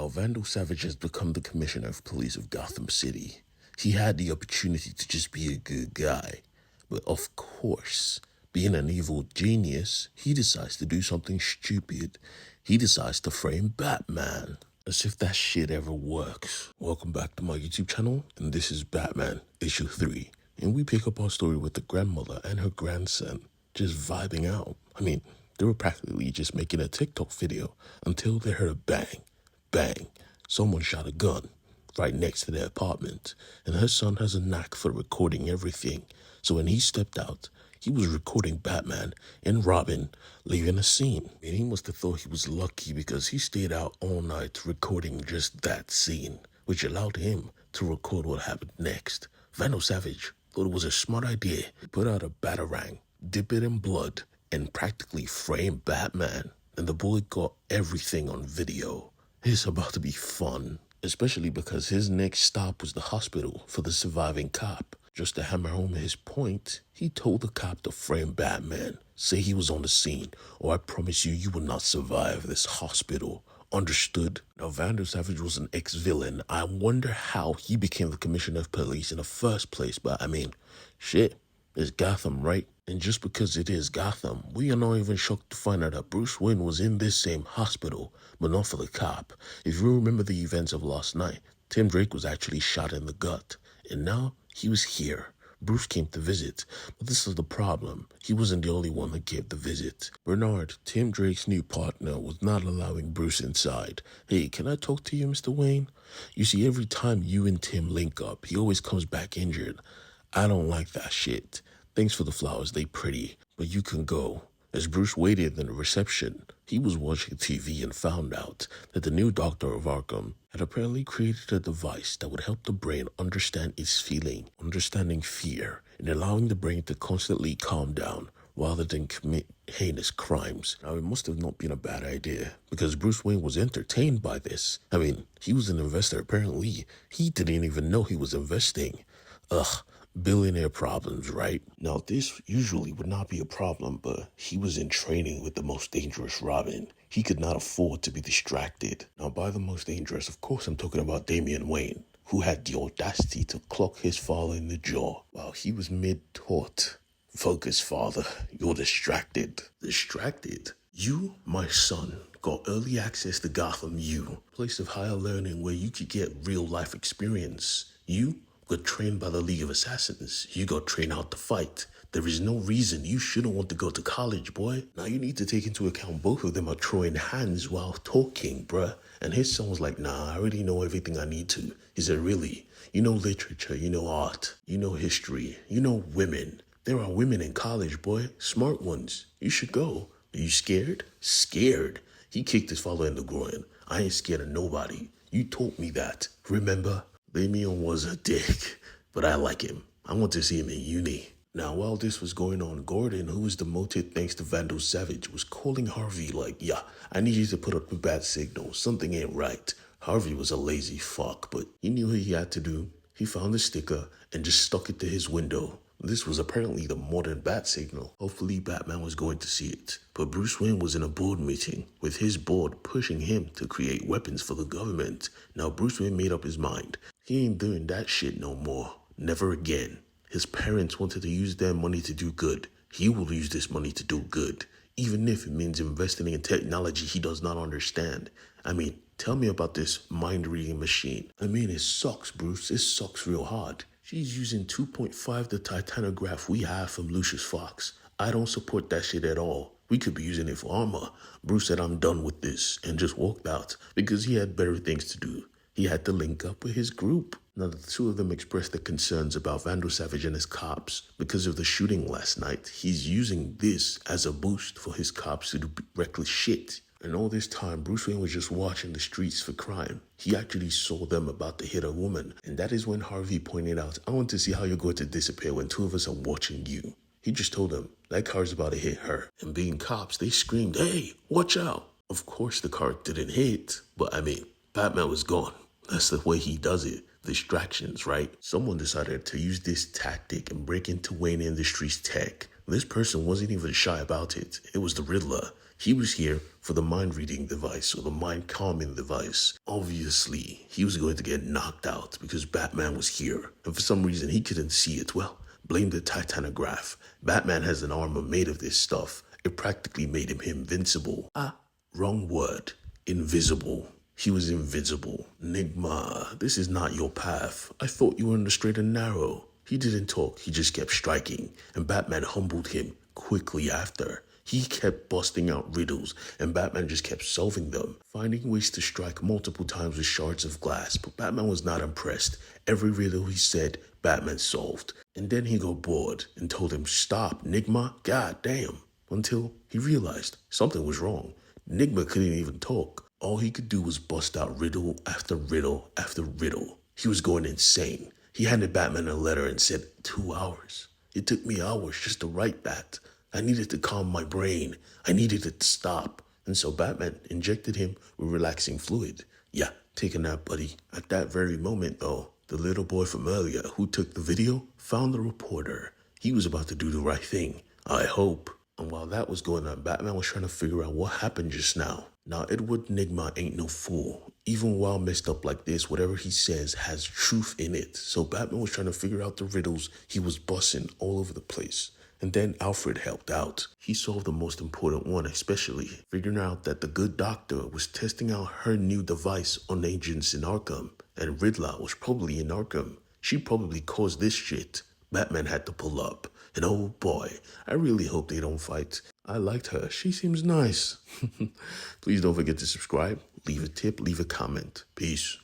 Now, Vandal Savage has become the commissioner of police of Gotham City. He had the opportunity to just be a good guy. But of course, being an evil genius, he decides to do something stupid. He decides to frame Batman. As if that shit ever works. Welcome back to my YouTube channel, and this is Batman, issue 3. And we pick up our story with the grandmother and her grandson just vibing out. I mean, they were practically just making a TikTok video until they heard a bang, bang. Someone shot a gun right next to their apartment, and her son has a knack for recording everything. So when he stepped out, he was recording Batman and Robin leaving a scene. And he must have thought he was lucky because he stayed out all night recording just that scene, which allowed him to record what happened next. Vandal Savage thought it was a smart idea. He put out a batarang, dip it in blood, and practically frame Batman. And the boy got everything on video. It's about to be fun, especially because his next stop was the hospital for the surviving cop. Just to hammer home his point, he told the cop to frame Batman, say he was on the scene, or I promise you, you will not survive this hospital. Understood? Now, Vandal Savage was an ex-villain. I wonder how he became the commissioner of police in the first place, but I mean, shit, it's Gotham, right? And just because it is Gotham, we are not even shocked to find out that Bruce Wayne was in this same hospital, but not for the cop. If you remember the events of last night, Tim Drake was actually shot in the gut, and now he was here. Bruce came to visit, but this is the problem. He wasn't the only one that gave the visit. Bernard, Tim Drake's new partner, was not allowing Bruce inside. Hey, can I talk to you, Mr. Wayne? You see, every time you and Tim link up, he always comes back injured. I don't like that shit. Thanks for the flowers, they pretty, but you can go. As Bruce waited in the reception, he was watching TV and found out that the new Doctor of Arkham had apparently created a device that would help the brain understand its feeling, understanding fear, and allowing the brain to constantly calm down rather than commit heinous crimes. Now, it must have not been a bad idea, because Bruce Wayne was entertained by this. I mean, he was an investor apparently. He didn't even know he was investing. Ugh. Billionaire problems, right? Now, this usually would not be a problem, but he was in training with the most dangerous Robin. He could not afford to be distracted. Now, by the most dangerous, of course, I'm talking about Damian Wayne, who had the audacity to clock his father in the jaw while he was mid-taught. Focus, father. You're distracted. Distracted? You, my son, got early access to Gotham U, place of higher learning where you could get real-life experience. You got trained by the League of Assassins. You got trained out to fight. There is no reason you shouldn't want to go to college, boy. Now you need to take into account both of them are throwing hands while talking, bruh. And his son was like, nah, I already know everything I need to. He said, really? You know literature, you know art, you know history, you know women. There are women in college, boy. Smart ones. You should go. Are you scared? Scared. He kicked his father in the groin. I ain't scared of nobody. You taught me that. Remember? Damian was a dick, but I like him. I want to see him in uni. Now, while this was going on, Gordon, who was demoted thanks to Vandal Savage, was calling Harvey like, yeah, I need you to put up a bat signal. Something ain't right. Harvey was a lazy fuck, but he knew what he had to do. He found a sticker and just stuck it to his window. This was apparently the modern bat signal. Hopefully Batman was going to see it. But Bruce Wayne was in a board meeting with his board pushing him to create weapons for the government. Now Bruce Wayne made up his mind. He ain't doing that shit no more. Never again. His parents wanted to use their money to do good. He will use this money to do good, even if it means investing in technology he does not understand. I mean, tell me about this mind-reading machine. I mean, it sucks, Bruce. It sucks real hard. She's using 2.5 the titanograph we have from Lucius Fox. I don't support that shit at all. We could be using it for armor. Bruce said, I'm done with this, and just walked out because he had better things to do. He had to link up with his group. Now, the two of them expressed their concerns about Vandal Savage and his cops. Because of the shooting last night, he's using this as a boost for his cops to do reckless shit. And all this time, Bruce Wayne was just watching the streets for crime. He actually saw them about to hit a woman. And that is when Harvey pointed out, I want to see how you're going to disappear when two of us are watching you. He just told him, that car's about to hit her. And being cops, they screamed, hey, watch out. Of course the car didn't hit, but I mean, Batman was gone. That's the way he does it. Distractions, right? Someone decided to use this tactic and break into Wayne Industries tech. This person wasn't even shy about it. It was the Riddler. He was here for the mind-reading device or the mind-calming device. Obviously, he was going to get knocked out because Batman was here. And for some reason, he couldn't see it. Well, blame the Titanograph. Batman has an armor made of this stuff. It practically made him invincible. Wrong word. Invisible. He was invisible. Nigma, this is not your path. I thought you were on the straight and narrow. He didn't talk, he just kept striking, and Batman humbled him quickly after. He kept busting out riddles, and Batman just kept solving them, finding ways to strike multiple times with shards of glass, but Batman was not impressed. Every riddle he said, Batman solved. And then he got bored and told him, "Stop, Nigma, god damn," until he realized something was wrong. Nigma couldn't even talk. All he could do was bust out riddle after riddle after riddle. He was going insane. He handed Batman a letter and said, 2 hours. It took me hours just to write that. I needed to calm my brain. I needed it to stop. And so Batman injected him with relaxing fluid. Yeah, take a nap, buddy. At that very moment, though, the little boy from earlier who took the video found the reporter. He was about to do the right thing. I hope. And while that was going on, Batman was trying to figure out what happened just now. Now, Edward Nigma ain't no fool. Even while messed up like this, whatever he says has truth in it. So Batman was trying to figure out the riddles. He was busting all over the place. And then Alfred helped out. He solved the most important one, especially figuring out that the good doctor was testing out her new device on agents in Arkham. And Riddler was probably in Arkham. She probably caused this shit. Batman had to pull up. And oh boy, I really hope they don't fight. I liked her. She seems nice. Please don't forget to subscribe, leave a tip, leave a comment. Peace.